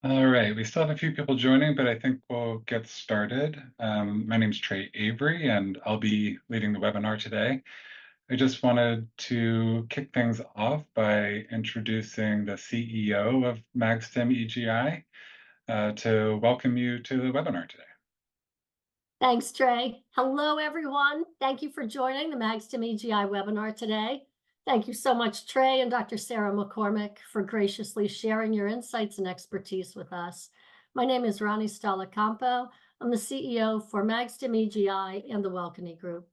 All right, we still have a few people joining, but I think we'll get started. My name is Trey Avery, and I'll be leading the webinar today. I just wanted to kick things off by introducing the CEO of Magstim EGI to welcome you to the webinar today. Thanks, Trey. Hello, everyone. Thank you for joining the Magstim EGI webinar today. Thank you so much, Trey and Dr. Sarah McCormick, for graciously sharing your insights and expertise with us. My name is Ronnie Stallacampo. I'm the CEO for Magstim EGI and the Welcony Group.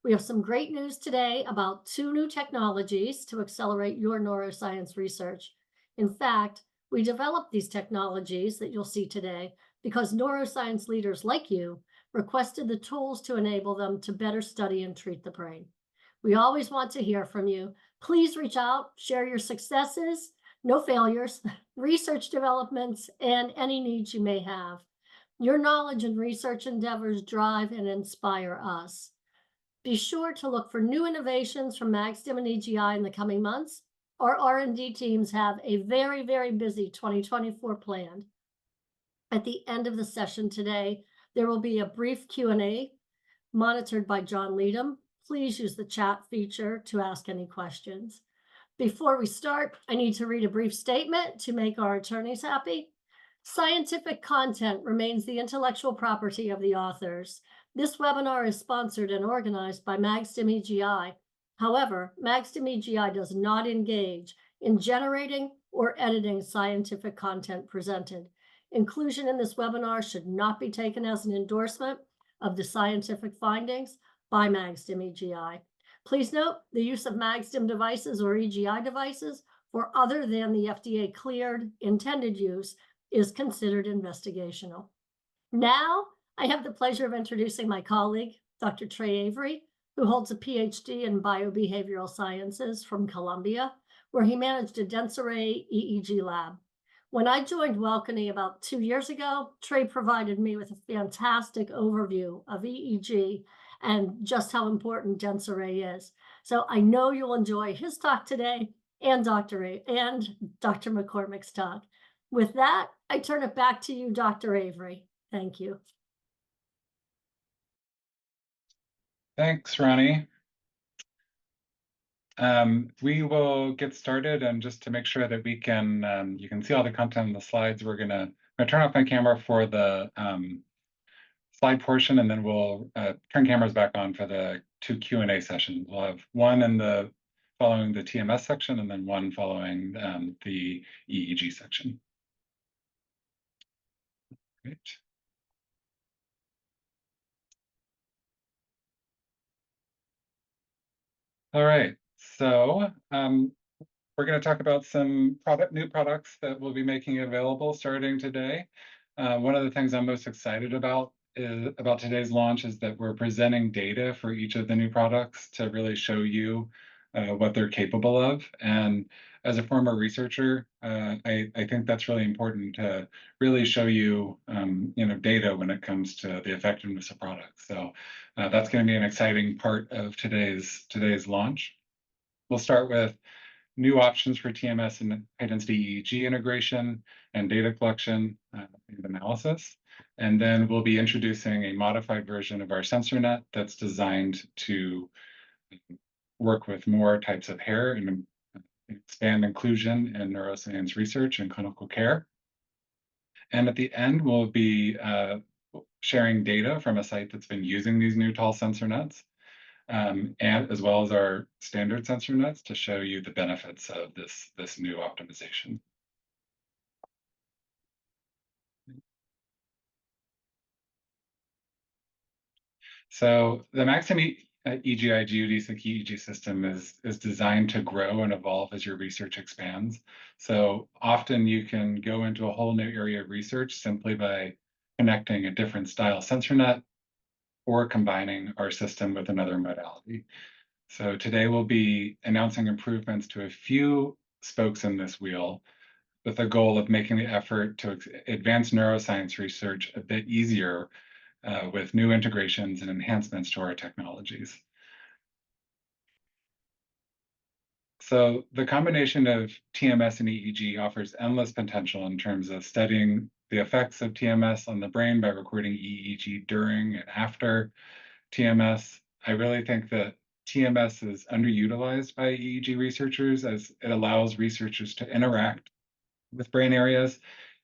We have some great news today about two new technologies to accelerate your neuroscience research. In fact, we developed these technologies that you'll see today because neuroscience leaders like you requested the tools to enable them to better study and treat the brain. We always want to hear from you. Please reach out, share your successes, no failures, research developments, and any needs you may have. Your knowledge and research endeavors drive and inspire us. Be sure to look for new innovations from Magstim and EGI in the coming months. Our R&D teams have a very, very busy 2024 planned. At the end of the session today, there will be a brief Q&A monitored by John Leadham. Please use the chat feature to ask any questions. Before we start, I need to read a brief statement to make our attorneys happy. Scientific content remains the intellectual property of the authors. This webinar is sponsored and organized by Magstim EGI. However, Magstim EGI does not engage in generating or editing scientific content presented. Inclusion in this webinar should not be taken as an endorsement of the scientific findings by Magstim EGI. Please note the use of Magstim devices or EGI devices for other than the FDA cleared intended use is considered investigational. Now, I have the pleasure of introducing my colleague, Dr. Trey Avery, who holds a PhD in biobehavioral sciences from Columbia, where he managed a dense array EEG lab. When I joined Welcony about 2 years ago, Trey provided me with a fantastic overview of EEG and just how important dense array is. So I know you'll enjoy his talk today and Dr. McCormick's talk. With that, I turn it back to you, Dr. Avery. Thank you. Thanks, Ronnie. We will get started, and just to make sure that we can, you can see all the content in the slides, I'm gonna turn off my camera for the slide portion, and then we'll turn cameras back on for the two Q&A sessions. We'll have one following the TMS section, and then one following the EEG section. Great. All right, so we're going to talk about some new products that we'll be making available starting today. One of the things I'm most excited about today's launch is that we're presenting data for each of the new products to really show you what they're capable of. And as a former researcher, I think that's really important to really show you, data when it comes to the effectiveness of products. So that's going to be an exciting part of today's launch. We'll start with new options for TMS and high-density EEG integration and data collection and analysis. And then we'll be introducing a modified version of our sensor net that's designed to work with more types of hair and expand inclusion in neuroscience research and clinical care. And at the end, we'll be sharing data from a site that's been using these new tall sensor nets, and as well as our standard sensor nets to show you the benefits of this new optimization. So the Magstim EGI geodesic EEG system is designed to grow and evolve as your research expands. So often you can go into a whole new area of research simply by connecting a different style sensor net or combining our system with another modality. So today we'll be announcing improvements to a few spokes in this wheel with the goal of making the effort to advance neuroscience research a bit easier with new integrations and enhancements to our technologies. So the combination of TMS and EEG offers endless potential in terms of studying the effects of TMS on the brain by recording EEG during and after TMS. I really think that TMS is underutilized by EEG researchers as it allows researchers to interact with brain areas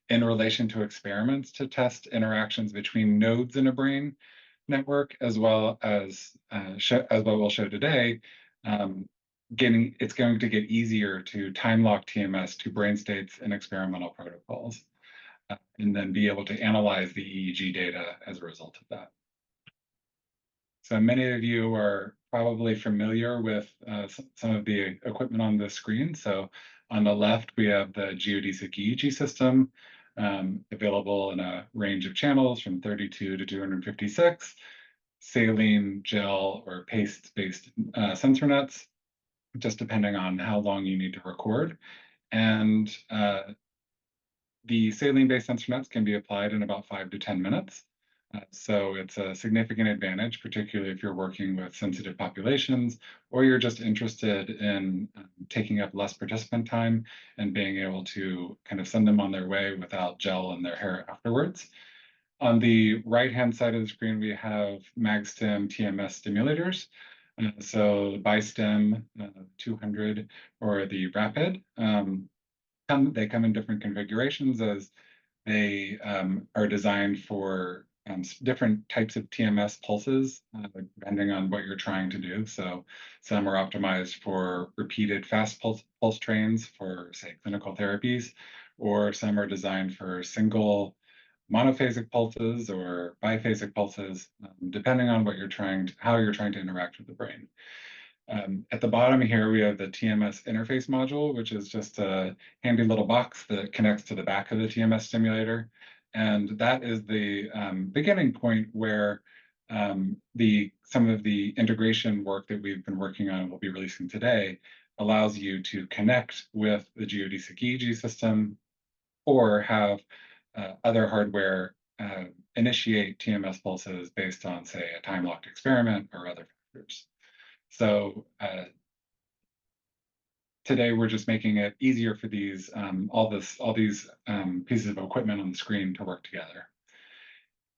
in relation to experiments to test interactions between nodes in a brain network, as well as as what we'll show today. Um, it's going to get easier to time lock TMS to brain states in experimental protocols, and then be able to analyze the EEG data as a result of that. So many of you are probably familiar with some of the equipment on the screen. So on the left, we have the geodesic EEG system, available in a range of channels from 32 to 256, saline, gel, or paste-based sensor nets, just depending on how long you need to record. And the saline-based sensor nets can be applied in about 5 to 10 minutes. So it's a significant advantage, particularly if you're working with sensitive populations, or you're just interested in taking up less participant time and being able to kind of send them on their way without gel in their hair afterwards. On the right-hand side of the screen, we have Magstim TMS stimulators. So the BiStim 200 or the Rapid. They come in different configurations as they are designed for different types of TMS pulses, depending on what you're trying to do. So some are optimized for repeated fast pulse trains for, say, clinical therapies, or some are designed for single monophasic pulses or biphasic pulses, depending on what how you're trying to interact with the brain. At the bottom here, we have the TMS interface module, which is just a handy little box that connects to the back of the TMS stimulator. And that is the beginning point where some of the integration work that we've been working on and we'll be releasing today allows you to connect with the geodesic EEG system or have other hardware initiate TMS pulses based on, say, a time-locked experiment or other factors. So today we're just making it easier for these all these pieces of equipment on the screen to work together.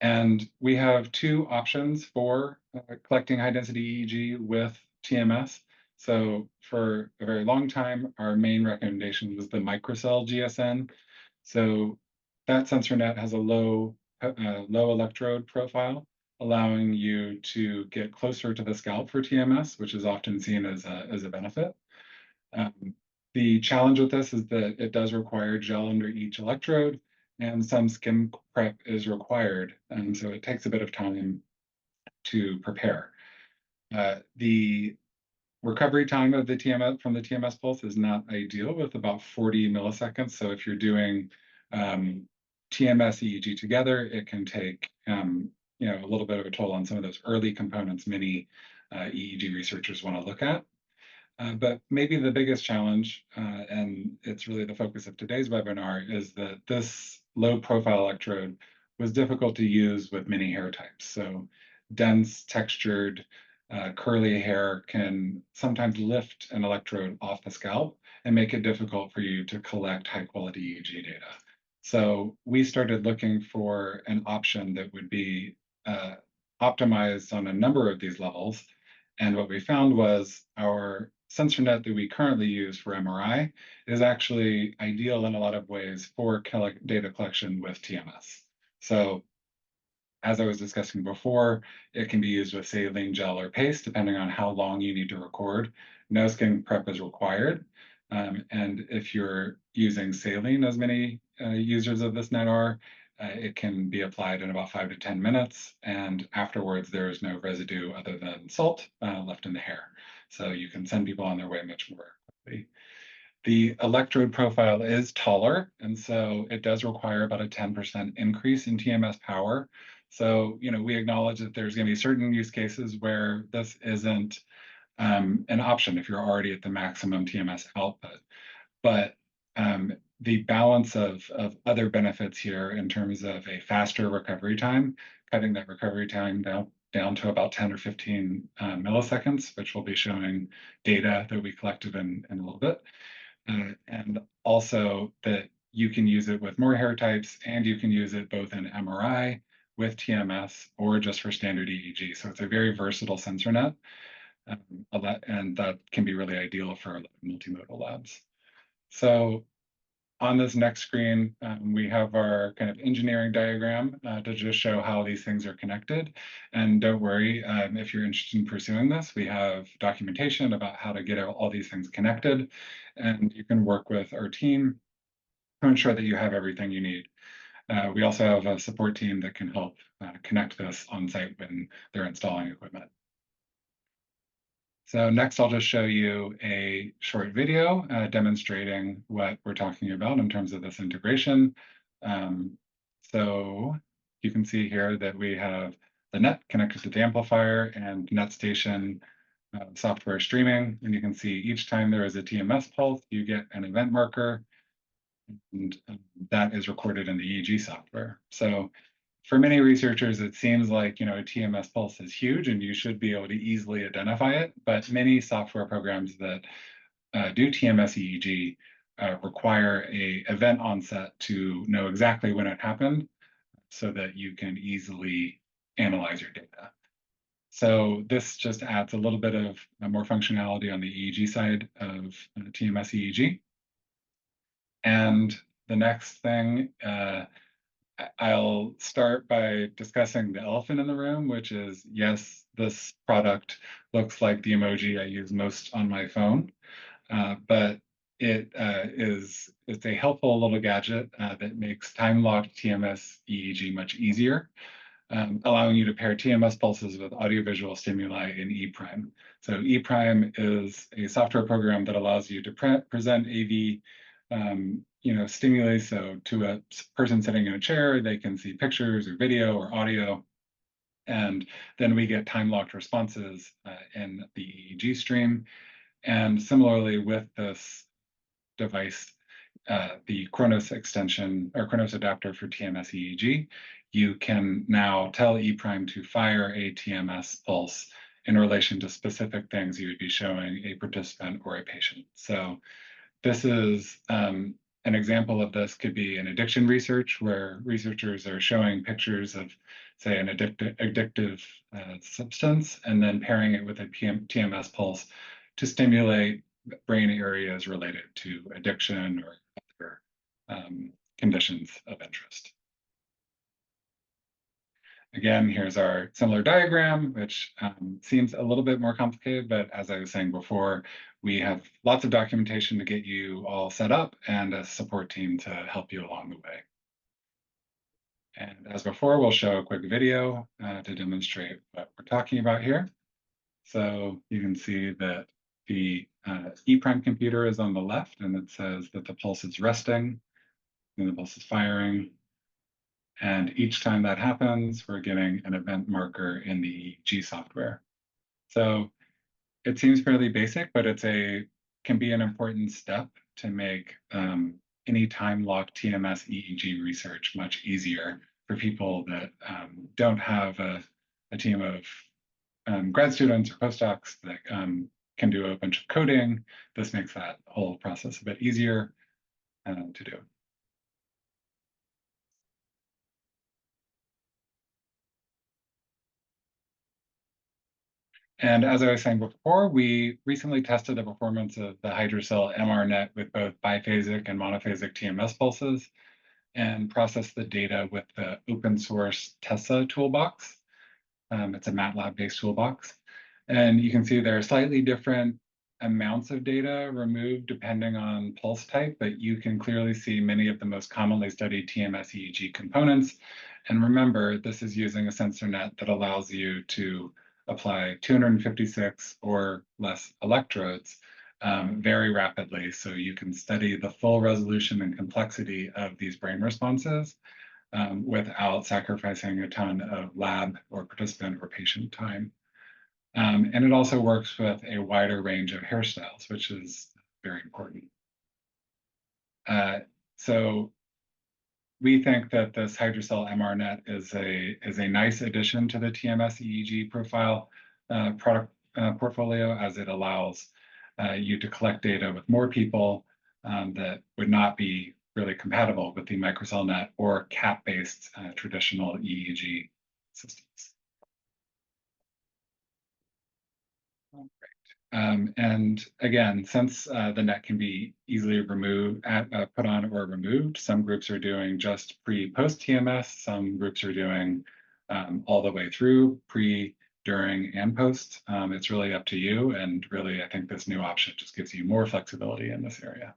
And we have two options for collecting high-density EEG with TMS. So for a very long time, our main recommendation was the microcell GSN. So that sensor net has a low electrode profile, allowing you to get closer to the scalp for TMS, which is often seen as a benefit. The challenge with this is that it does require gel under each electrode, and some skin prep is required, and so it takes a bit of time to prepare. The recovery time of the TMS from the TMS pulse is not ideal, with about 40 milliseconds. So if you're doing TMS EEG together, it can take a little bit of a toll on some of those early components many EEG researchers want to look at. But maybe the biggest challenge, and it's really the focus of today's webinar, is that this low-profile electrode was difficult to use with many hair types. So dense, textured, curly hair can sometimes lift an electrode off the scalp and make it difficult for you to collect high-quality EEG data. So we started looking for an option that would be optimized on a number of these levels. And what we found was our sensor net that we currently use for MRI is actually ideal in a lot of ways for data collection with TMS. So as I was discussing before, it can be used with saline, gel, or paste, depending on how long you need to record. No skin prep is required. And if you're using saline, as many users of this net are, it can be applied in about 5 to 10 minutes. And afterwards, there is no residue other than salt left in the hair. So you can send people on their way much more quickly. The electrode profile is taller, and so it does require about a 10% increase in TMS power. So, we acknowledge that there's going to be certain use cases where this isn't an option if you're already at the maximum TMS output. But the balance of other benefits here in terms of a faster recovery time, cutting that recovery time down down to about 10 or 15 milliseconds, which will be showing data that we collected in a little bit. And also that you can use it with more hair types, and you can use it both in MRI with TMS or just for standard EEG. So it's a very versatile sensor net, and that can be really ideal for multimodal labs. So on this next screen, we have our kind of engineering diagram to just show how these things are connected. And don't worry, if you're interested in pursuing this, we have documentation about how to get all these things connected. And you can work with our team to ensure that you have everything you need. We also have a support team that can help connect this on site when they're installing equipment. So next, I'll just show you a short video demonstrating what we're talking about in terms of this integration. So you can see here that we have the net connected to the amplifier and NetStation software streaming. And you can see each time there is a TMS pulse, you get an event marker, and that is recorded in the EEG software. So for many researchers, it seems like, a TMS pulse is huge and you should be able to easily identify it, but many software programs that do TMS EEG require a event onset to know exactly when it happened so that you can easily analyze your data. So this just adds a little bit of more functionality on the EEG side of TMS EEG. And the next thing, I'll start by discussing the elephant in the room, which is, yes, this product looks like the emoji I use most on my phone, but it's a helpful little gadget that makes time-locked TMS EEG much easier, allowing you to pair TMS pulses with audiovisual stimuli in E-Prime. So E-Prime is a software program that allows you to present AV stimuli. So to a person sitting in a chair, they can see pictures or video or audio. And then we get time-locked responses in the EEG stream. And similarly with this device, the Kronos extension or Kronos adapter for TMS EEG, you can now tell E-Prime to fire a TMS pulse in relation to specific things you would be showing a participant or a patient. So this is an example of this could be in addiction research, where researchers are showing pictures of, say, an addictive substance, and then pairing it with a TMS pulse to stimulate brain areas related to addiction or other conditions of interest. Again, here's our similar diagram, which seems a little bit more complicated, but as I was saying before, we have lots of documentation to get you all set up and a support team to help you along the way. And as before, we'll show a quick video to demonstrate what we're talking about here. So you can see that the E-Prime computer is on the left, and it says that the pulse is resting and the pulse is firing. And each time that happens, we're getting an event marker in the EEG software. So it seems fairly basic, but can be an important step to make any time-locked TMS EEG research much easier for people that don't have a team of grad students or postdocs that can do a bunch of coding. This makes that whole process a bit easier to do. And as I was saying before, we recently tested the performance of the Hydrocell MRNet with both biphasic and monophasic TMS pulses and processed the data with the open source TESSA toolbox. It's a MATLAB-based toolbox. And you can see there are slightly different amounts of data removed depending on pulse type, but you can clearly see many of the most commonly studied TMS EEG components. And remember, this is using a sensor net that allows you to apply 256 or less electrodes very rapidly, so you can study the full resolution and complexity of these brain responses without sacrificing a ton of lab or participant or patient time. And it also works with a wider range of hairstyles, which is very important. So we think that this hydrocell MRNet is a nice addition to the TMS EEG profile product portfolio, as it allows you to collect data with more people that would not be really compatible with the microcell net or cap-based traditional EEG systems. And again, since the net can be easily removed, put on or removed, some groups are doing just pre-post TMS, some groups are doing all the way through, pre, during, and post. It's really up to you, and really, I think this new option just gives you more flexibility in this area.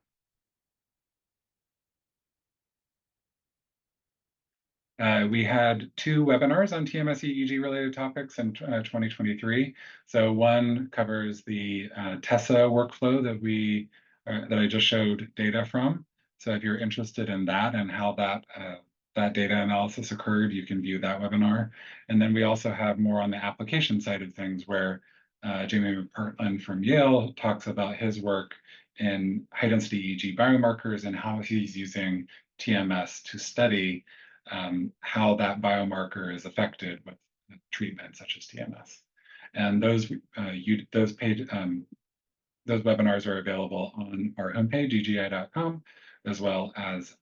We had 2 webinars on TMS EEG related topics in 2023. So one covers the TESSA workflow that I just showed data from. So if you're interested in that and how that data analysis occurred, you can view that webinar. And then we also have more on the application side of things, where Jamie McPartland from Yale talks about his work in high density EEG biomarkers and how he's using TMS to study how that biomarker is affected with treatment such as TMS. And those webinars are available on our homepage, egi.com, as well as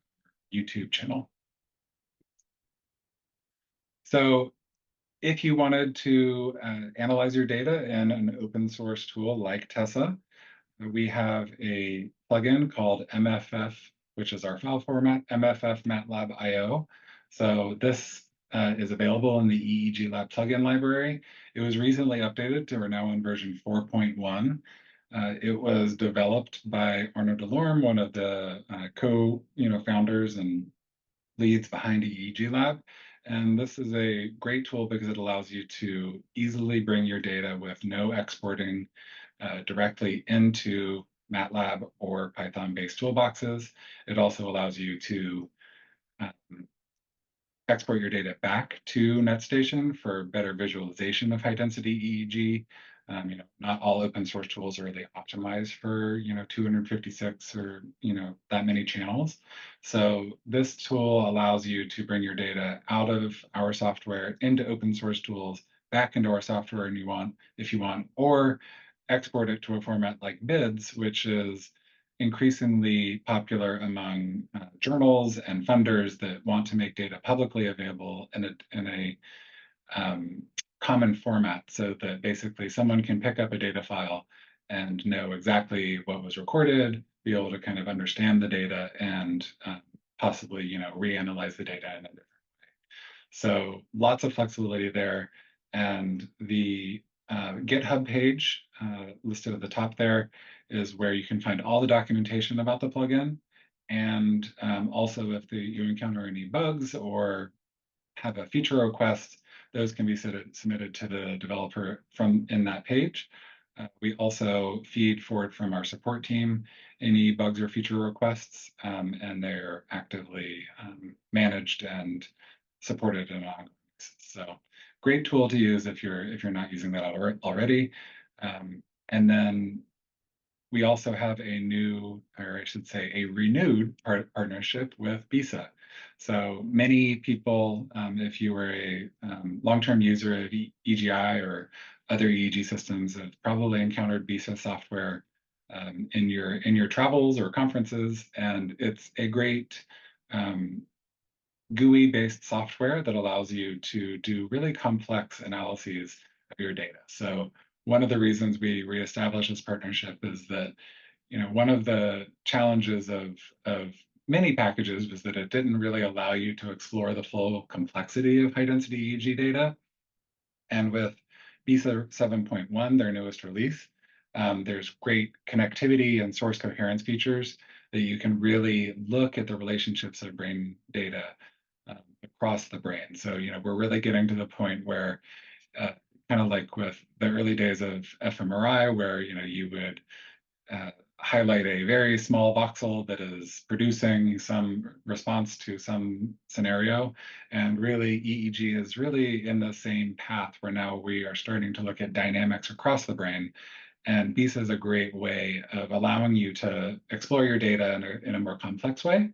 YouTube channel. So if you wanted to analyze your data in an open source tool like TESSA, we have a plugin called MFF, which is our file format, MFF MATLAB IO. So this is available in the EEG Lab plugin library. It was recently updated to, we're now in version 4.1. It was developed by Arnaud Delorme, one of the founders and leads behind EEG Lab. And this is a great tool because it allows you to easily bring your data with no exporting directly into MATLAB or Python-based toolboxes. It also allows you to export your data back to NetStation for better visualization of high-density EEG. Not all open source tools are really optimized for 256 or that many channels. So this tool allows you to bring your data out of our software into open source tools, back into our software if you want, or export it to a format like BIDS, which is increasingly popular among journals and funders that want to make data publicly available in a common format, so that basically someone can pick up a data file and know exactly what was recorded, be able to kind of understand the data, and possibly reanalyze the data in a different way. So lots of flexibility there, and the GitHub page listed at the top there is where you can find all the documentation about the plugin. And also, if you encounter any bugs or have a feature request, those can be submitted to the developer in that page. We also feed forward from our support team any bugs or feature requests, and they're actively managed and supported in an ongoing basis. So great tool to use if you're not using that already. And then we also have a new, or I should say, a renewed partnership with BISA. So many people, if you were a long-term user of EGI or other EEG systems, have probably encountered BISA software in your travels or conferences, and it's a great GUI-based software that allows you to do really complex analyses of your data. So one of the reasons we reestablished this partnership is that one of the challenges of many packages was that it didn't really allow you to explore the full complexity of high-density EEG data. And with BISA 7.1, their newest release, there's great connectivity and source coherence features that you can really look at the relationships of brain data across the brain. So we're really getting to the point where kind of like with the early days of fMRI, where you would highlight a very small voxel that is producing some response to some scenario. And really, EEG is really in the same path, where now we are starting to look at dynamics across the brain. And BISA is a great way of allowing you to explore your data in a more complex way.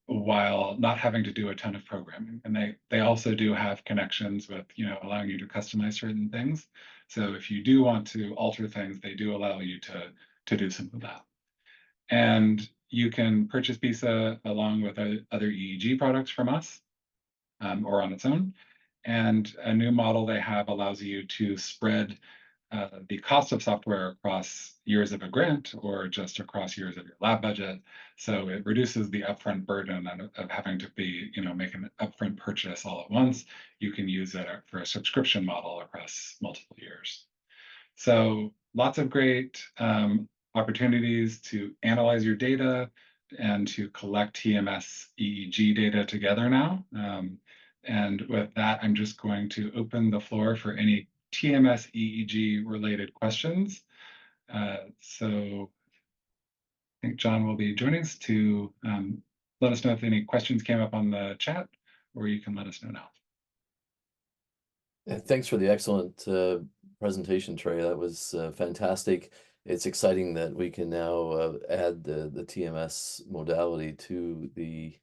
while not having to do a ton of programming. And they also do have connections with, allowing you to customize certain things. So if you do want to alter things, they do allow you to do some of that. And you can purchase BISA along with other EEG products from us, or on its own. And a new model they have allows you to spread the cost of software across years of a grant or just across years of your lab budget. So it reduces the upfront burden of having to make an upfront purchase all at once. You can use it for a subscription model across multiple years. So lots of great opportunities to analyze your data and to collect TMS EEG data together now. And with that, I'm just going to open the floor for any TMS EEG related questions. So I think John will be joining us to let us know if any questions came up on the chat, or you can let us know now. Thanks for the excellent presentation, Trey. That was fantastic. It's exciting that we can now add the TMS modality to the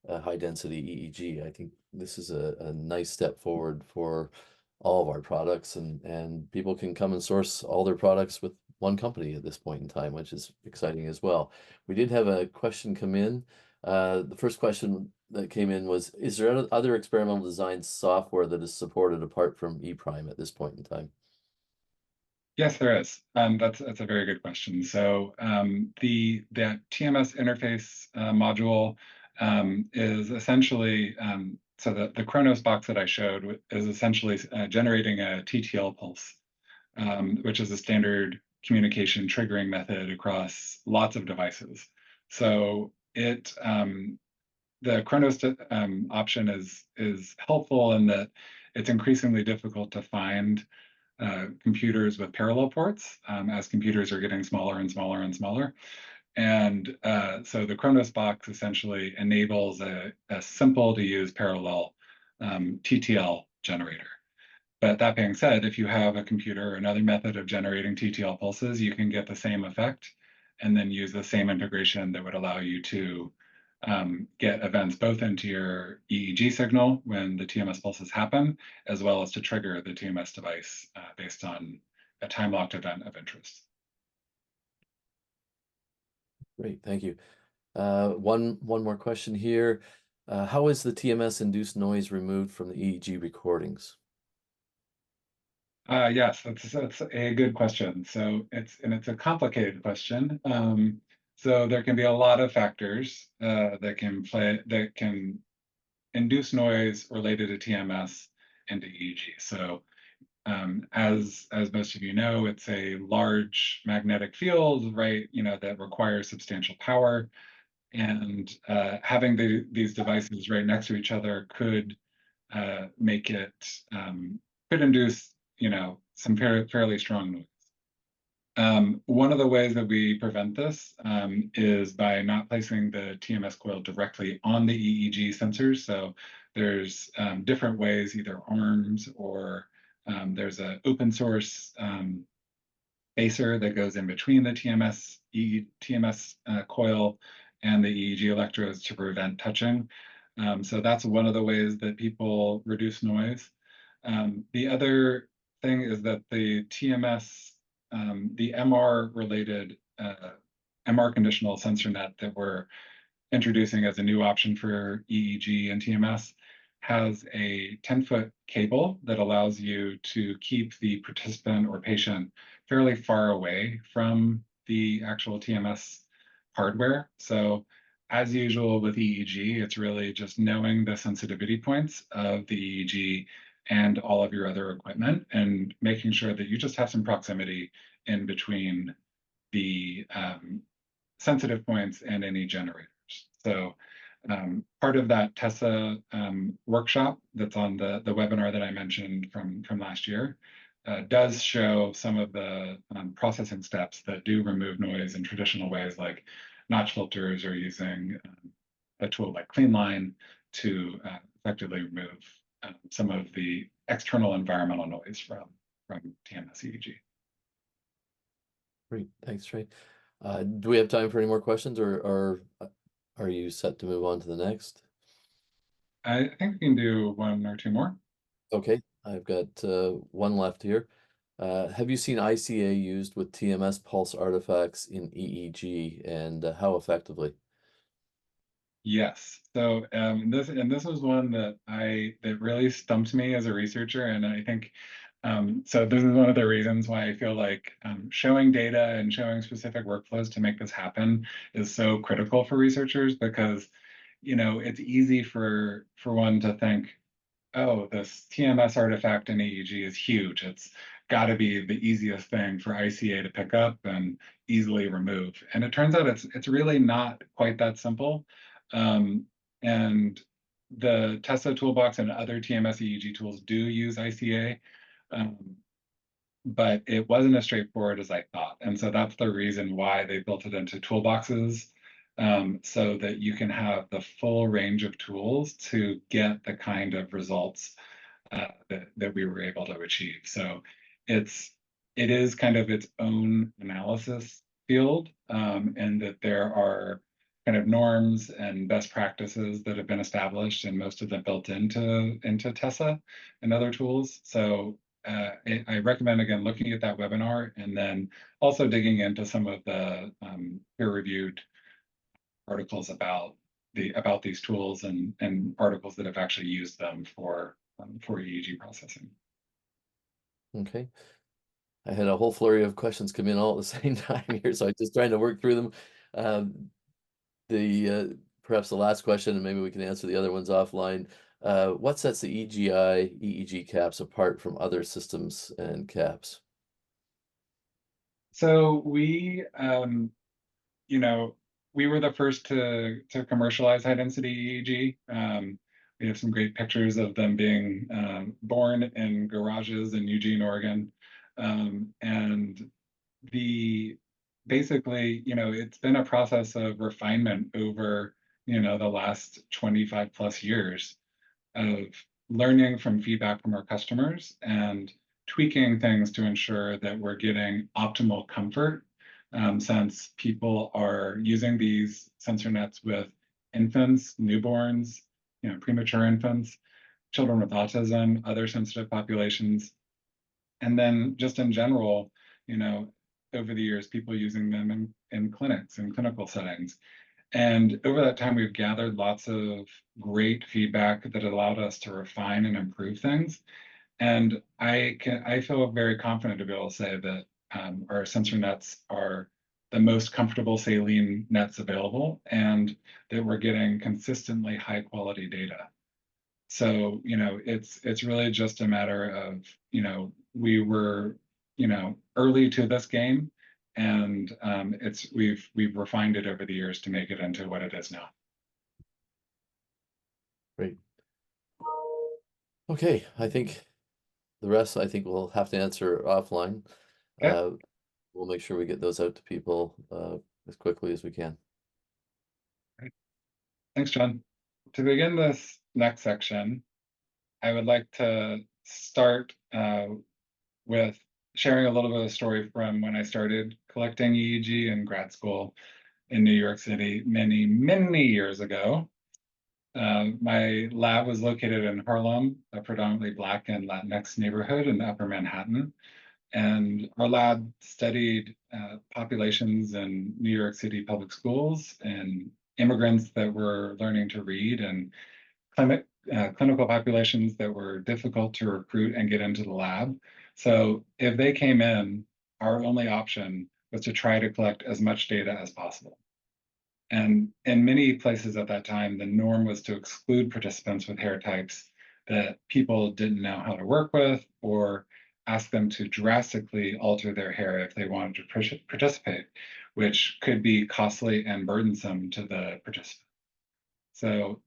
high density EEG. I think this is a nice step forward for all of our products, and people can come and source all their products with one company at this point in time, which is exciting as well. We did have a question come in. The first question that came in was, is there other experimental design software that is supported apart from ePrime at this point in time? Yes, there is. That's a very good question. So the TMS interface module is essentially, so the Kronos box that I showed is essentially generating a TTL pulse, which is a standard communication triggering method across lots of devices. So the Kronos option is helpful in that it's increasingly difficult to find computers with parallel ports as computers are getting smaller and smaller and smaller. And so the Kronos box essentially enables a simple to use parallel TTL generator. But that being said, if you have a computer or another method of generating TTL pulses, you can get the same effect and then use the same integration that would allow you to get events both into your EEG signal when the TMS pulses happen, as well as to trigger the TMS device based on a time-locked event of interest. Great, thank you. One more question here. How is the TMS-induced noise removed from the EEG recordings? Yes, that's a good question. So it's a complicated question. So there can be a lot of factors that can induce noise related to TMS into EEG. So as most of you know, it's a large magnetic field, right? That requires substantial power, and having these devices right next to each other could make it could induce some fairly strong noise. One of the ways that we prevent this is by not placing the TMS coil directly on the EEG sensors. So there's different ways, either arms or there's an open source spacer that goes in between the TMS coil and the EEG electrodes to prevent touching. So that's one of the ways that people reduce noise. The other thing is that the TMS, the MR-related MR conditional sensor net that we're introducing as a new option for EEG and TMS has a 10-foot cable that allows you to keep the participant or patient fairly far away from the actual TMS hardware. So as usual with EEG, it's really just knowing the sensitivity points of the EEG and all of your other equipment and making sure that you just have some proximity in between the sensitive points and any generators. So part of that TESSA workshop that's on the webinar that I mentioned from last year does show some of the processing steps that do remove noise in traditional ways, like notch filters or using a tool like CleanLine to effectively remove some of the external environmental noise from TMS EEG. Great, thanks, Trey. Do we have time for any more questions, or Are you set to move on to the next? I think we can do one or two more. Okay, I've got one left here. Have you seen ICA used with TMS pulse artifacts in EEG, and how effectively? Yes. So this was one that really stumped me as a researcher, and I think so. This is one of the reasons why I feel like showing data and showing specific workflows to make this happen is so critical for researchers, because it's easy for one to think, oh, this TMS artifact in EEG is huge. It's got to be the easiest thing for ICA to pick up and easily remove. And it turns out it's really not quite that simple. Um, and the Tesla toolbox and other TMS EEG tools do use ICA, um, but it wasn't as straightforward as I thought. And so that's the reason why they built it into toolboxes, so that you can have the full range of tools to get the kind of results that we were able to achieve. So it is kind of its own analysis field, and that there are kind of norms and best practices that have been established, and most of them built into Tessa and other tools. So I recommend, again, looking at that webinar, and then also digging into some of the peer-reviewed articles about these tools, and articles that have actually used them for EEG processing. Okay. I had a whole flurry of questions come in all at the same time here, so I'm just trying to work through them. Perhaps the last question, and maybe we can answer the other ones offline. What sets the EGI EEG caps apart from other systems and caps? So we were the first to commercialize high density EEG. We have some great pictures of them being born in garages in Eugene, Oregon. And basically, it's been a process of refinement over, the last 25 plus years of learning from feedback from our customers and tweaking things to ensure that we're getting optimal comfort, since people are using these sensor nets with infants, newborns, premature infants, children with autism, other sensitive populations, and then just in general, over the years, people using them in clinics and clinical settings. And over that time, we've gathered lots of great feedback that allowed us to refine and improve things. And I feel very confident to be able to say that our sensor nets are the most comfortable saline nets available, and that we're getting consistently high quality data. So, it's really just a matter of, we were, early to this game, and we've refined it over the years to make it into what it is now. Great. Okay, I think the rest we'll have to answer offline. Okay. We'll make sure we get those out to people as quickly as we can. Great. Thanks, John. To begin this next section, I would like to start with sharing a little bit of a story from when I started collecting EEG in grad school in New York City many, many years ago. My lab was located in Harlem, a predominantly Black and Latinx neighborhood in Upper Manhattan. And our lab studied populations in New York City public schools, and immigrants that were learning to read, and clinical populations that were difficult to recruit and get into the lab. So if they came in, our only option was to try to collect as much data as possible. And in many places at that time, the norm was to exclude participants with hair types that people didn't know how to work with, or ask them to drastically alter their hair if they wanted to participate, which could be costly and burdensome to the participant. So,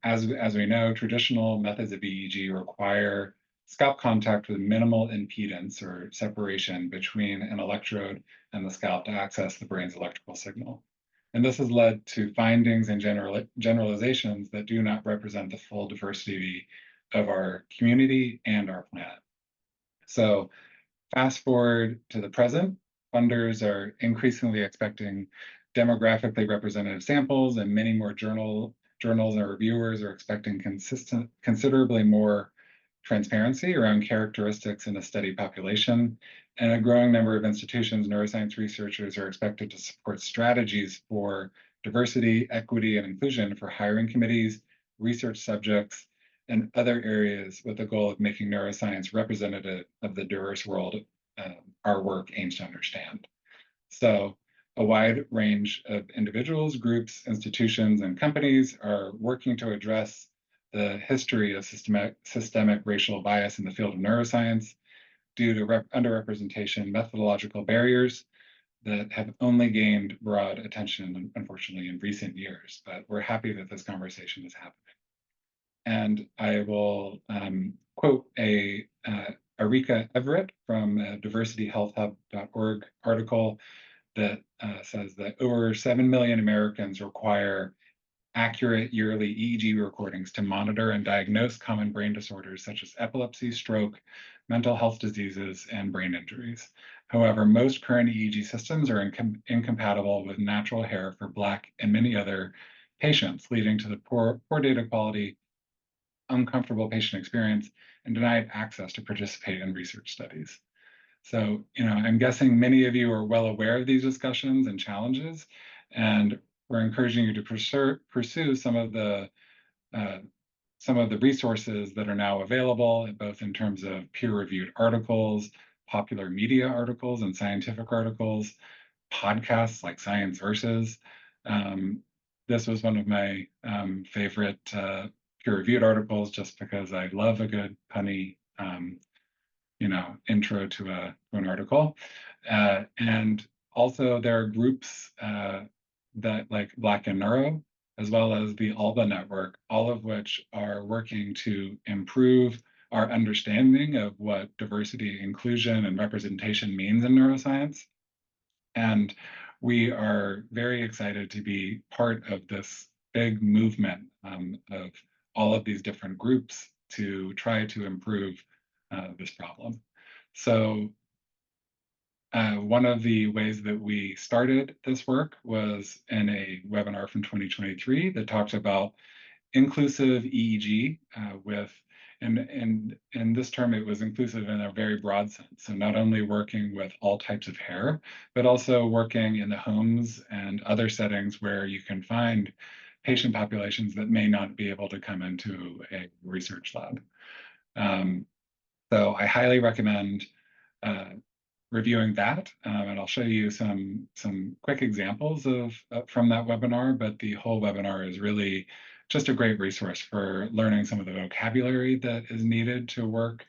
as we know, traditional methods of EEG require scalp contact with minimal impedance or separation between an electrode and the scalp to access the brain's electrical signal. And this has led to findings and generalizations that do not represent the full diversity of our community and our planet. So fast forward to the present, funders are increasingly expecting demographically representative samples, and many more journals and reviewers are expecting considerably more transparency around characteristics in a study population. And a growing number of institutions, neuroscience researchers are expected to support strategies for diversity, equity, and inclusion for hiring committees, research subjects, and other areas with the goal of making neuroscience representative of the diverse world our work aims to understand. So a wide range of individuals, groups, institutions, and companies are working to address the history of systemic racial bias in the field of neuroscience due to underrepresentation methodological barriers that have only gained broad attention, unfortunately, in recent years. But we're happy that this conversation is happening. And I will quote Erika Everett from diversityhealthhub.org article that says that over 7 million Americans require accurate yearly EEG recordings to monitor and diagnose common brain disorders such as epilepsy, stroke, mental health diseases, and brain injuries. However, most current EEG systems are incompatible with natural hair for Black and many other patients, leading to the poor data quality, uncomfortable patient experience, and denied access to participate in research studies. So, I'm guessing many of you are well aware of these discussions and challenges, and we're encouraging you to pursue some of the resources that are now available, both in terms of peer-reviewed articles, popular media articles, and scientific articles, podcasts like Science Versus. This was one of my favorite peer-reviewed articles, just because I love a good punny intro to an article. And also there are groups that like Black in Neuro, as well as the ALBA network, all of which are working to improve our understanding of what diversity, inclusion, and representation means in neuroscience. And we are very excited to be part of this big movement of all of these different groups to try to improve this problem. So one of the ways that we started this work was in a webinar from 2023 that talked about inclusive EEG and in this term, it was inclusive in a very broad sense. So not only working with all types of hair, but also working in the homes and other settings where you can find patient populations that may not be able to come into a research lab. So I highly recommend reviewing that, and I'll show you some quick examples from that webinar, but the whole webinar is really just a great resource for learning some of the vocabulary that is needed to work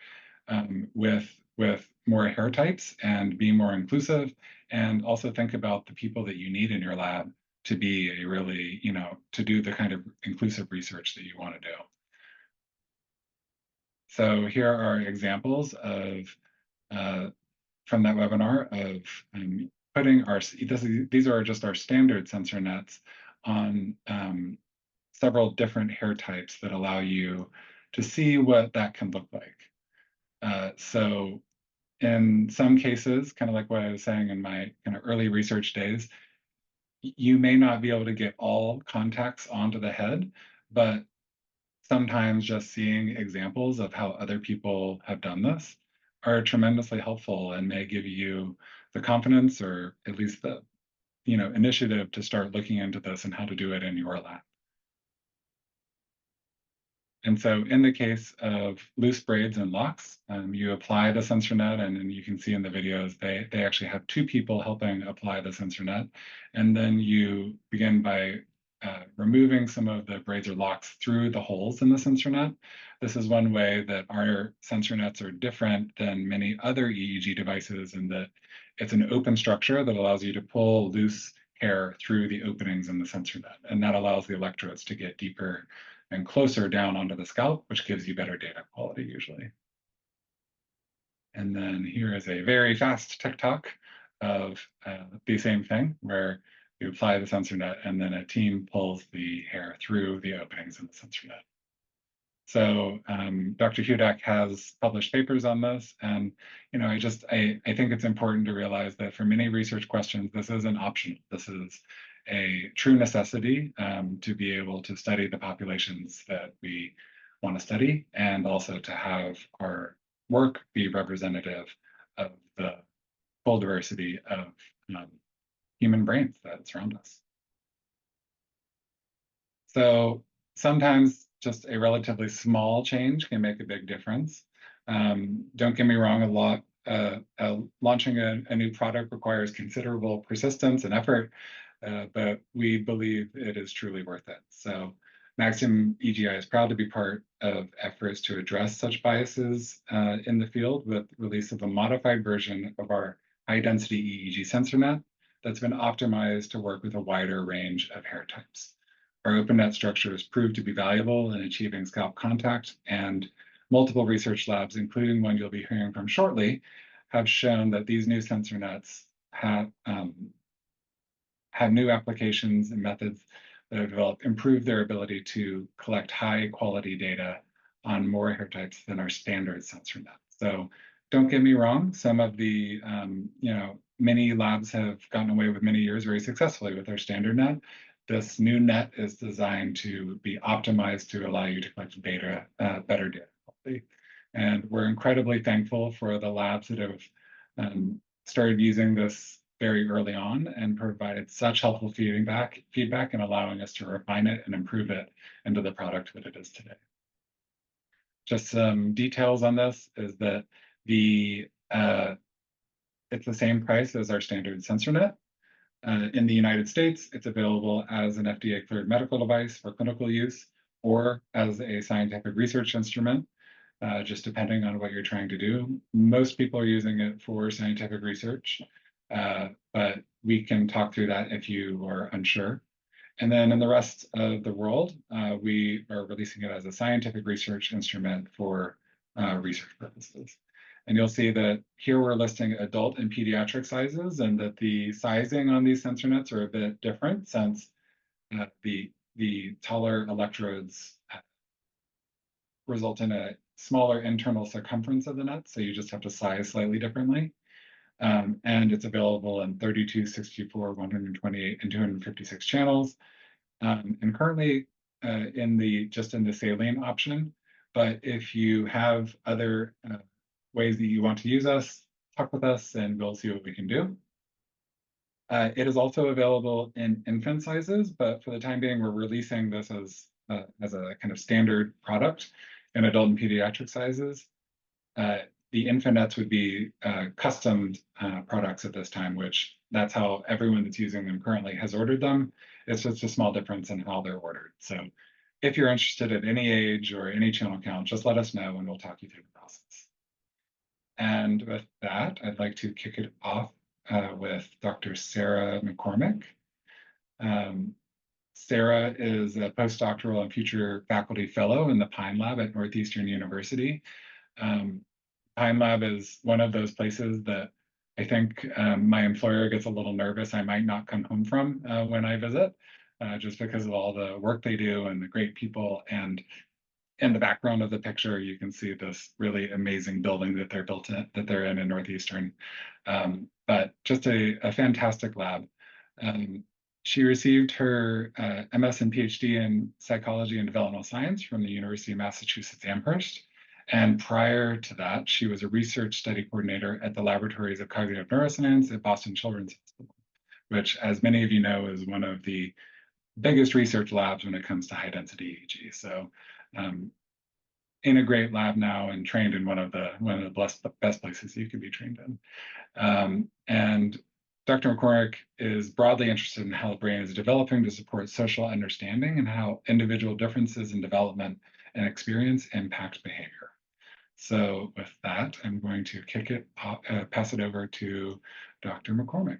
with more hair types and be more inclusive, and also think about the people that you need in your lab to be a really, to do the kind of inclusive research that you want to do. So here are examples of from that webinar of putting these are just our standard sensor nets on several different hair types that allow you to see what that can look like. So in some cases, kind of like what I was saying in my kind of early research days, you may not be able to get all contacts onto the head, but sometimes just seeing examples of how other people have done this are tremendously helpful and may give you the confidence, or at least the initiative, to start looking into this and how to do it in your lab. And so in the case of loose braids and locs, you apply the sensor net, and then you can see in the videos, they actually have two people helping apply the sensor net. And then you begin by removing some of the braids or locs through the holes in the sensor net. This is one way that our sensor nets are different than many other EEG devices, in that it's an open structure that allows you to pull loose hair through the openings in the sensor net. And that allows the electrodes to get deeper and closer down onto the scalp, which gives you better data quality usually. And then here is a very fast TikTok of the same thing, where you apply the sensor net and then a team pulls the hair through the openings in the sensor net. So Dr. Hudak has published papers on this, and I think it's important to realize that for many research questions, this isn't optional. This is a true necessity to be able to study the populations that we want to study, and also to have our work be representative of the full diversity of human brains that surround us. So sometimes just a relatively small change can make a big difference. Don't get me wrong, launching a new product requires considerable persistence and effort, but we believe it is truly worth it. So Magstim EGI is proud to be part of efforts to address such biases in the field with release of a modified version of our high-density EEG sensor net that's been optimized to work with a wider range of hair types. Our open net structure has proved to be valuable in achieving scalp contact, and multiple research labs, including one you'll be hearing from shortly, have shown that these new sensor nets have new applications and methods that have developed, improved their ability to collect high quality data on more hair types than our standard sensor net. So don't get me wrong, some of the many labs have gotten away with many years very successfully with our standard net. This new net is designed to be optimized to allow you to collect better data quality. And we're incredibly thankful for the labs that have started using this very early on and provided such helpful feedback in allowing us to refine it and improve it into the product that it is today. Just some details on this is that it's the same price as our standard sensor net. In the United States, it's available as an FDA-cleared medical device for clinical use or as a scientific research instrument, just depending on what you're trying to do. Most people are using it for scientific research, but we can talk through that if you are unsure. And then in the rest of the world, we are releasing it as a scientific research instrument for research purposes. And you'll see that here we're listing adult and pediatric sizes, and that the sizing on these sensor nets are a bit different since the taller electrodes result in a smaller internal circumference of the net, so you just have to size slightly differently. And it's available in 32, 64, 128, and 256 channels, and currently in the saline option. But if you have other ways that you want to use us, talk with us and we'll see what we can do. It is also available in infant sizes, but for the time being, we're releasing this as a kind of standard product in adult and pediatric sizes. The infant nets would be custom products at this time, which that's how everyone that's using them currently has ordered them. It's just a small difference in how they're ordered. So if you're interested at any age or any channel count, just let us know and we'll talk you through the process. And with that, I'd like to kick it off with Dr. Sarah McCormick. Sarah is a postdoctoral and future faculty fellow in the Pine Lab at Northeastern University. Pine Lab is one of those places that I think my employer gets a little nervous I might not come home from when I visit, just because of all the work they do and the great people. And in the background of the picture, you can see this really amazing building that they're in Northeastern. But just a fantastic lab. She received her MS and PhD in psychology and developmental science from the University of Massachusetts Amherst. And prior to that, she was a research study coordinator at the Laboratories of Cognitive Neuroscience at Boston Children's Hospital, which, as many of you know, is one of the biggest research labs when it comes to high-density EEG. So in a great lab now and trained in one of the best places you can be trained in. And Dr. McCormick is broadly interested in how the brain is developing to support social understanding and how individual differences in development and experience impact behavior. So with that, I'm going to pass it over to Dr. McCormick.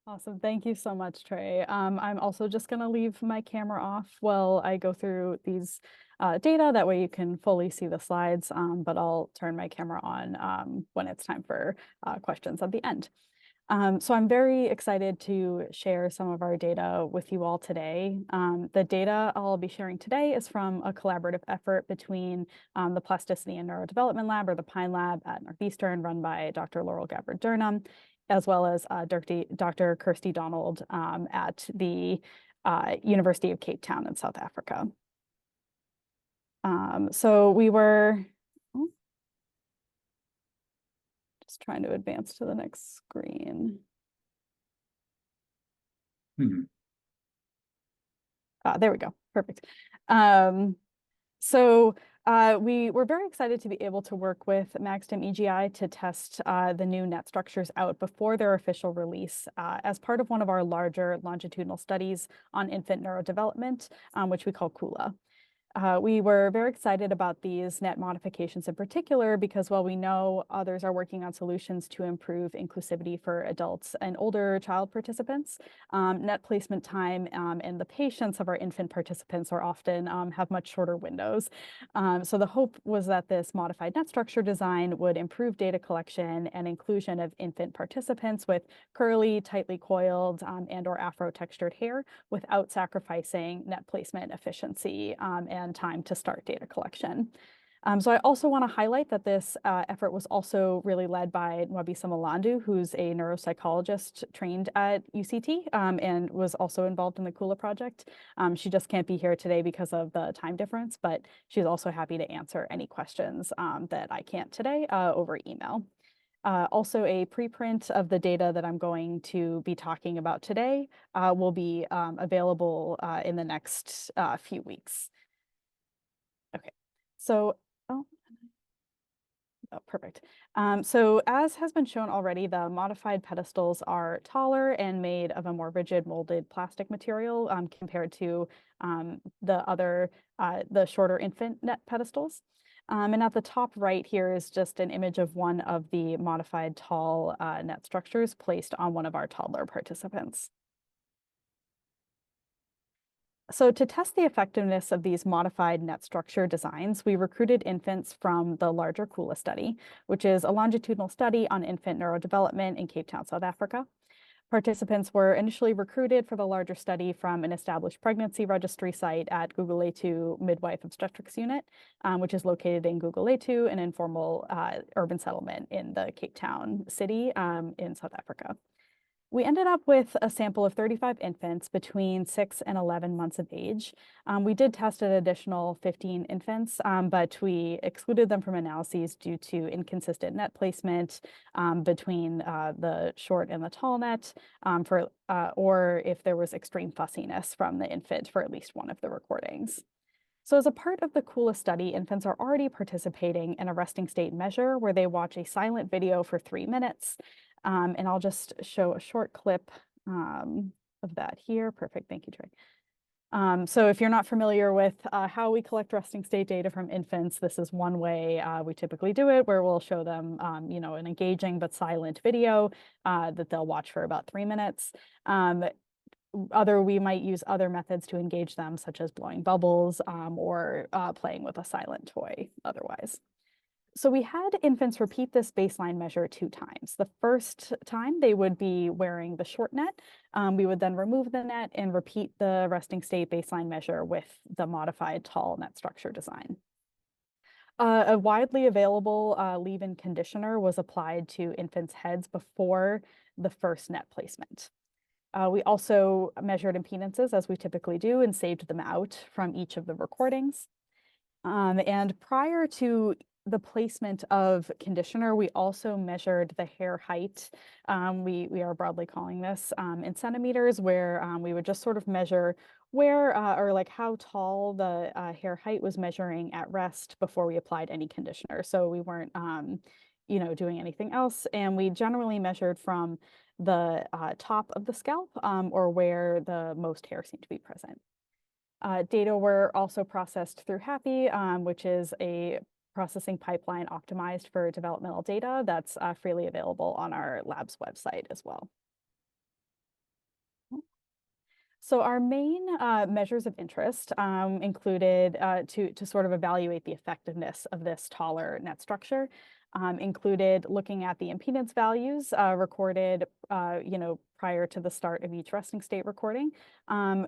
Awesome. Thank you so much, Trey. I'm also just going to leave my camera off while I go through these data. That way you can fully see the slides, but I'll turn my camera on when it's time for questions at the end. So I'm very excited to share some of our data with you all today. The data I'll be sharing today is from a collaborative effort between the Plasticity and Neurodevelopment Lab, or the PINE Lab at Northeastern, run by Dr. Laurel Gabbard-Durham, as well as Dr. Kirsty Donald at the University of Cape Town in South Africa. So we were just trying to advance to the next screen. There we go. Perfect. So we were very excited to be able to work with Magstim EGI to test the new net structures out before their official release as part of one of our larger longitudinal studies on infant neurodevelopment, which we call KULA. We were very excited about these net modifications in particular because while we know others are working on solutions to improve inclusivity for adults and older child participants, net placement time and the patience of our infant participants are often have much shorter windows. So the hope was that this modified net structure design would improve data collection and inclusion of infant participants with curly, tightly coiled, and or afro-textured hair without sacrificing net placement efficiency and time to start data collection. So I also want to highlight that this effort was also really led by Nwabisa Malandu, who's a neuropsychologist trained at UCT and was also involved in the KULA project. She just can't be here today because of the time difference, but she's also happy to answer any questions that I can't today over email. Also, a preprint of the data that I'm going to be talking about today will be available in the next few weeks. Okay, so, perfect. So as has been shown already, the modified pedestals are taller and made of a more rigid molded plastic material compared to the shorter infant net pedestals. And at the top right here is just an image of one of the modified tall net structures placed on one of our toddler participants. So to test the effectiveness of these modified net structure designs, we recruited infants from the larger KULA study, which is a longitudinal study on infant neurodevelopment in Cape Town, South Africa. Participants were initially recruited for the larger study from an established pregnancy registry site at Gugulethu Midwife Obstetrics Unit, which is located in Gugulethu, an informal urban settlement in the Cape Town city in South Africa. We ended up with a sample of 35 infants between 6 and 11 months of age. We did test an additional 15 infants, but we excluded them from analyses due to inconsistent net placement between the short and the tall net, or if there was extreme fussiness from the infant for at least one of the recordings. So as a part of the KULA study, infants are already participating in a resting state measure where they watch a silent video for 3 minutes. And I'll just show a short clip of that here. Perfect, thank you, Trey. So if you're not familiar with how we collect resting state data from infants, this is one way we typically do it, where we'll show them, an engaging but silent video that they'll watch for about 3 minutes. We might use other methods to engage them, such as blowing bubbles or playing with a silent toy otherwise. So we had infants repeat this baseline measure 2 times. The first time they would be wearing the short net. We would then remove the net and repeat the resting state baseline measure with the modified tall net structure design. A widely available leave-in conditioner was applied to infants' heads before the first net placement. We also measured impedances as we typically do and saved them out from each of the recordings. And prior to the placement of conditioner, we also measured the hair height. We are broadly calling this in centimeters, where we would just sort of measure where or like how tall the hair height was measuring at rest before we applied any conditioner. So we weren't doing anything else. And we generally measured from the top of the scalp or where the most hair seemed to be present. Data were also processed through HAPI, which is a processing pipeline optimized for developmental data that's freely available on our lab's website as well. So our main measures of interest included to sort of evaluate the effectiveness of this taller net structure, included looking at the impedance values recorded, prior to the start of each resting state recording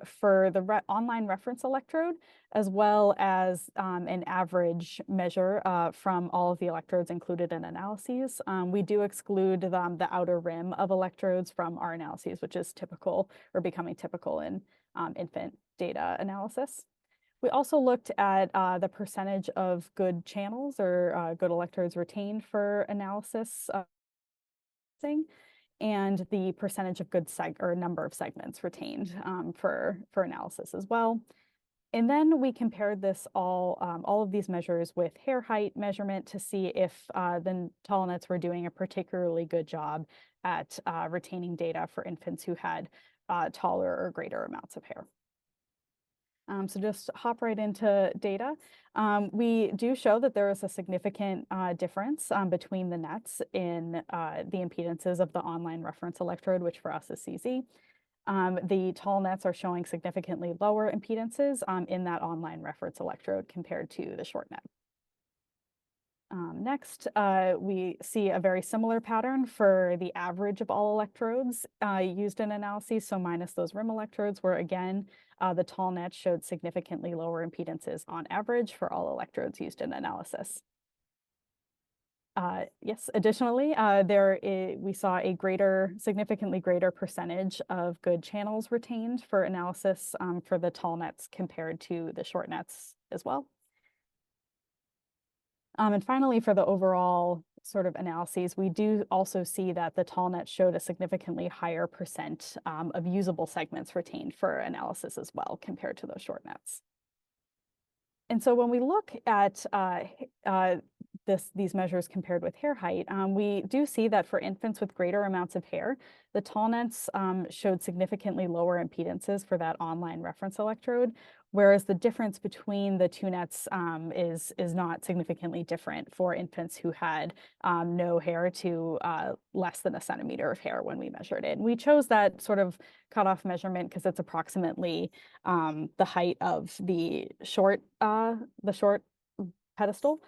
for the online reference electrode, as well as an average measure from all of the electrodes included in analyses. We do exclude the outer rim of electrodes from our analyses, which is typical or becoming typical in infant data analysis. We also looked at the percentage of good channels or good electrodes retained for analysis and the percentage of good number of segments retained for analysis as well. And then we compared this all of these measures with hair height measurement to see if the tall nets were doing a particularly good job at retaining data for infants who had taller or greater amounts of hair. So just hop right into data. We do show that there is a significant difference between the nets in the impedances of the online reference electrode, which for us is CZ. The tall nets are showing significantly lower impedances in that online reference electrode compared to the short net. Next, we see a very similar pattern for the average of all electrodes used in analyses, so minus those rim electrodes, where again, the tall net showed significantly lower impedances on average for all electrodes used in analysis. Yes, additionally, we saw a significantly greater percentage of good channels retained for analysis for the tall nets compared to the short nets as well. And finally, for the overall sort of analyses, we do also see that the tall net showed a significantly higher percent of usable segments retained for analysis as well compared to those short nets. And so when we look at these measures compared with hair height, we do see that for infants with greater amounts of hair, the tall nets showed significantly lower impedances for that online reference electrode, whereas the difference between the two nets is not significantly different for infants who had no hair to less than a centimeter of hair when we measured it. And we chose that sort of cutoff measurement because it's approximately the height of the short pedestal.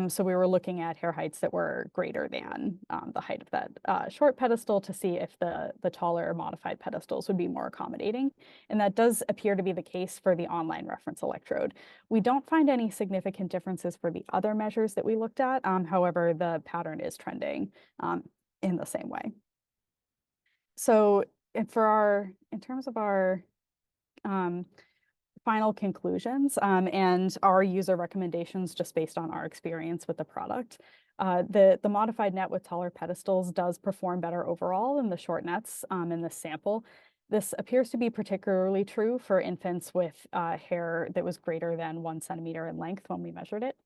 So we were looking at hair heights that were greater than the height of that short pedestal to see if the taller modified pedestals would be more accommodating. And that does appear to be the case for the online reference electrode. We don't find any significant differences for the other measures that we looked at. However, the pattern is trending in the same way. So in terms of our final conclusions and our user recommendations just based on our experience with the product. The modified net with taller pedestals does perform better overall than the short nets in this sample. This appears to be particularly true for infants with hair that was greater than 1 centimeter in length when we measured it.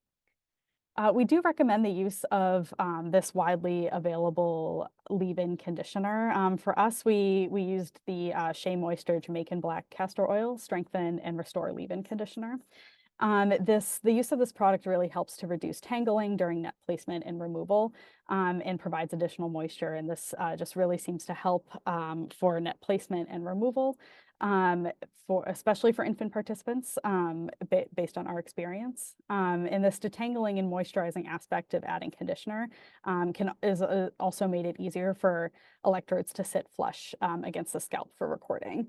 We do recommend the use of this widely available leave-in conditioner. For us, we used the Shea Moisture Jamaican Black Castor Oil Strengthen and Restore Leave-in Conditioner. The use of this product really helps to reduce tangling during net placement and removal and provides additional moisture. And this just really seems to help for net placement and removal, especially for infant participants, based on our experience. And this detangling and moisturizing aspect of adding conditioner is also made it easier for electrodes to sit flush against the scalp for recording.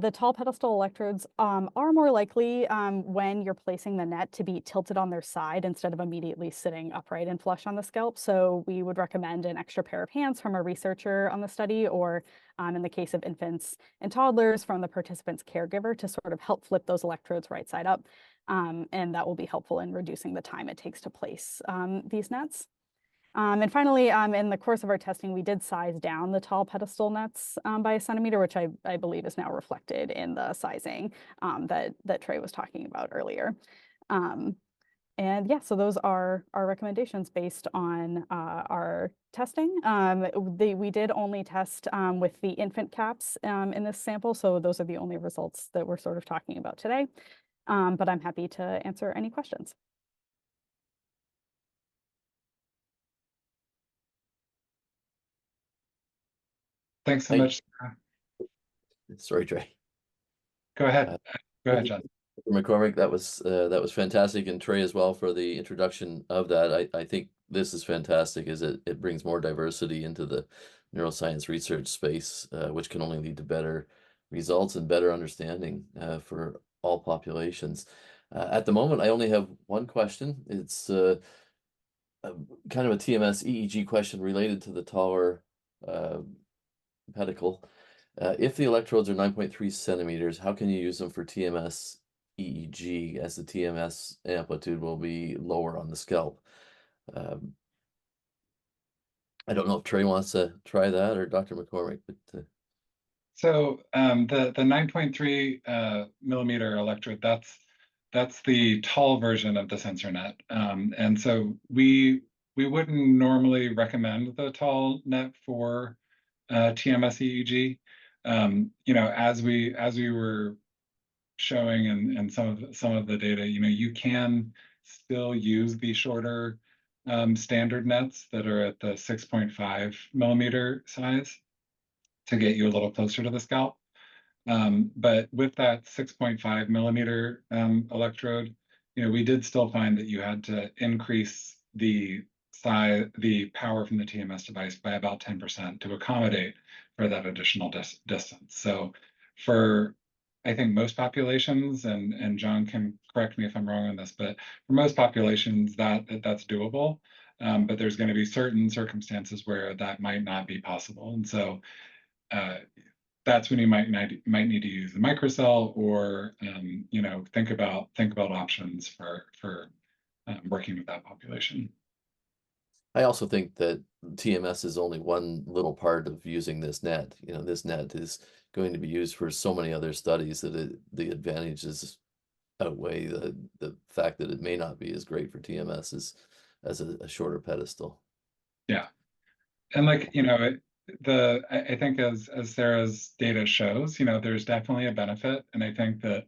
The tall pedestal electrodes are more likely when you're placing the net to be tilted on their side instead of immediately sitting upright and flush on the scalp. So we would recommend an extra pair of hands from a researcher on the study, or in the case of infants and toddlers, from the participant's caregiver to sort of help flip those electrodes right side up. And that will be helpful in reducing the time it takes to place these nets. And finally, in the course of our testing, we did size down the tall pedestal nets by a centimeter, which I believe is now reflected in the sizing that Trey was talking about earlier. And yeah, so those are our recommendations based on our testing. We did only test with the infant caps in this sample, so those are the only results that we're sort of talking about today. But I'm happy to answer any questions. Thanks so much. Sorry, Trey. Go ahead. Go ahead, John. McCormick, that was fantastic, and Trey as well for the introduction of that. I think this is fantastic, as it brings more diversity into the neuroscience research space, which can only lead to better results and better understanding for all populations. At the moment, I only have one question. It's kind of a TMS EEG question related to the taller pedicle. If the electrodes are 9.3 centimeters, how can you use them for TMS EEG, as the TMS amplitude will be lower on the scalp? I don't know if Trey wants to try that, or Dr. McCormick, but So the 9.3 millimeter electrode, that's the tall version of the sensor net. And so we wouldn't normally recommend the tall net for TMS EEG. As we were showing in some of the data, you can still use the shorter standard nets that are at the 6.5 millimeter size to get you a little closer to the scalp. But with that 6.5 millimeter electrode, we did still find that you had to increase the power from the TMS device by about 10% to accommodate for that additional distance. So for, I think, most populations, and John can correct me if I'm wrong on this, but for most populations that's doable. But there's going to be certain circumstances where that might not be possible. And so that's when you might need to use the microcell, or think about options for working with that population. I also think that TMS is only one little part of using this net. This net is going to be used for so many other studies that the advantages outweigh the fact that it may not be as great for TMS as a shorter pedestal. Yeah, and I think as Sarah's data shows, there's definitely a benefit, and I think that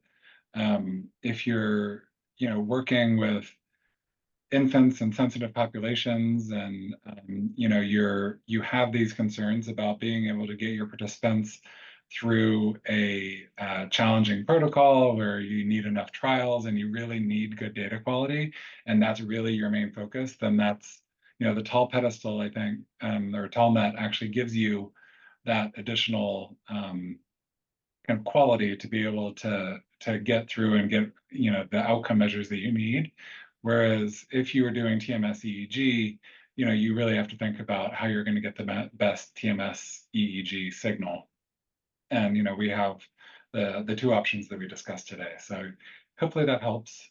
if you're working with infants and sensitive populations, and you have these concerns about being able to get your participants through a challenging protocol where you need enough trials and you really need good data quality, and that's really your main focus, then that's the tall pedestal, I think, or tall net actually gives you that additional kind of quality to be able to get through and get the outcome measures that you need. Whereas if you were doing TMS EEG, you really have to think about how you're going to get the best TMS EEG signal. And we have the two options that we discussed today. So hopefully that helps.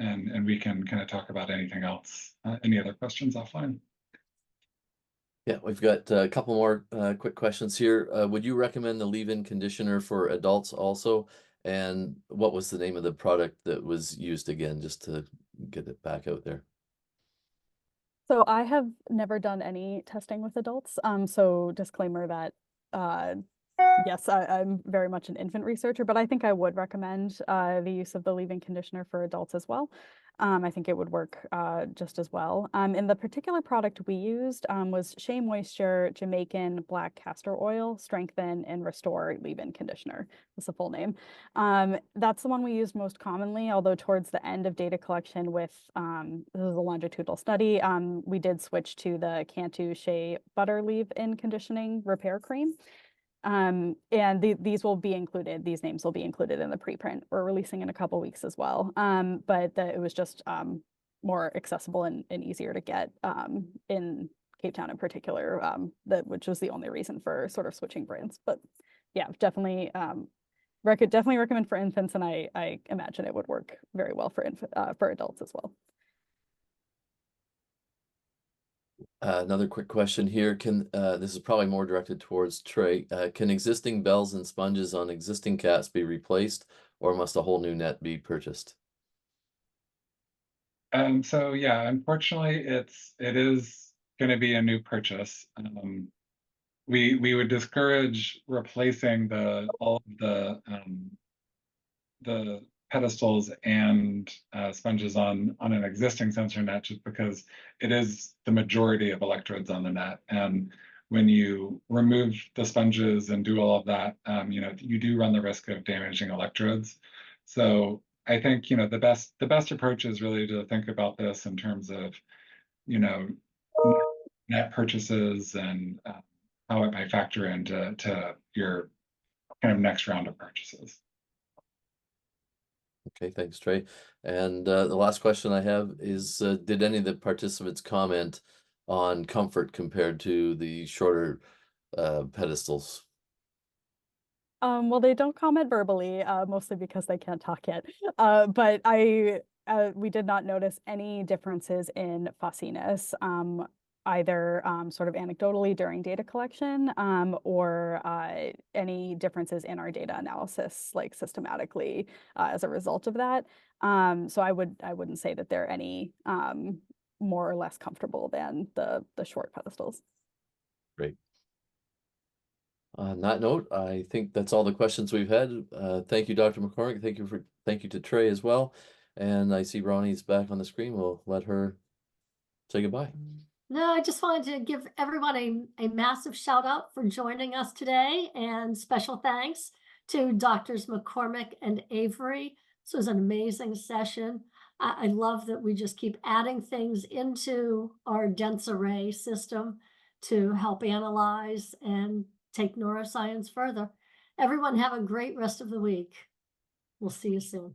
And we can kind of talk about anything else, any other questions offline. Yeah, we've got a couple more quick questions here. Would you recommend the leave-in conditioner for adults also? And what was the name of the product that was used again, just to get it back out there? So I have never done any testing with adults. So disclaimer that yes, I'm very much an infant researcher, but I think I would recommend the use of the leave-in conditioner for adults as well. I think it would work just as well. And the particular product we used was Shea Moisture Jamaican Black Castor Oil Strengthen and Restore Leave-In Conditioner. That's the full name. That's the one we used most commonly, although towards the end of data collection with, this is a longitudinal study, we did switch to the Cantu Shea Butter Leave-In Conditioning Repair Cream. And these will be included, these names will be included in the preprint we're releasing in a couple weeks as well. But it was just more accessible and easier to get in Cape Town in particular, which was the only reason for sort of switching brands. But yeah, definitely definitely recommend for infants, and I imagine it would work very well for adults as well. Another quick question here. This is probably more directed towards Trey. Can existing bells and sponges on existing cats be replaced, or must a whole new net be purchased? So yeah, unfortunately, it is going to be a new purchase. We would discourage replacing all of the pedestals and sponges on an existing sensor net, just because it is the majority of electrodes on the net. And when you remove the sponges and do all of that, you do run the risk of damaging electrodes. So I think the best approach is really to think about this in terms of net purchases and how it might factor into your kind of next round of purchases. Okay, thanks, Trey. And the last question I have is, did any of the participants comment on comfort compared to the shorter pedestals? Well, they don't comment verbally, mostly because they can't talk yet. But we did not notice any differences in fussiness, either sort of anecdotally during data collection, or any differences in our data analysis, like systematically, as a result of that. So I wouldn't say that they're any more or less comfortable than the short pedestals. Great. On that note, I think that's all the questions we've had. Thank you, Dr. McCormick. Thank you to Trey as well. And I see Ronnie's back on the screen. We'll let her say goodbye. No, I just wanted to give everyone a massive shout out for joining us today, and special thanks to Doctors McCormick and Avery. This was an amazing session. I love that we just keep adding things into our dense array system to help analyze and take neuroscience further. Everyone have a great rest of the week. We'll see you soon.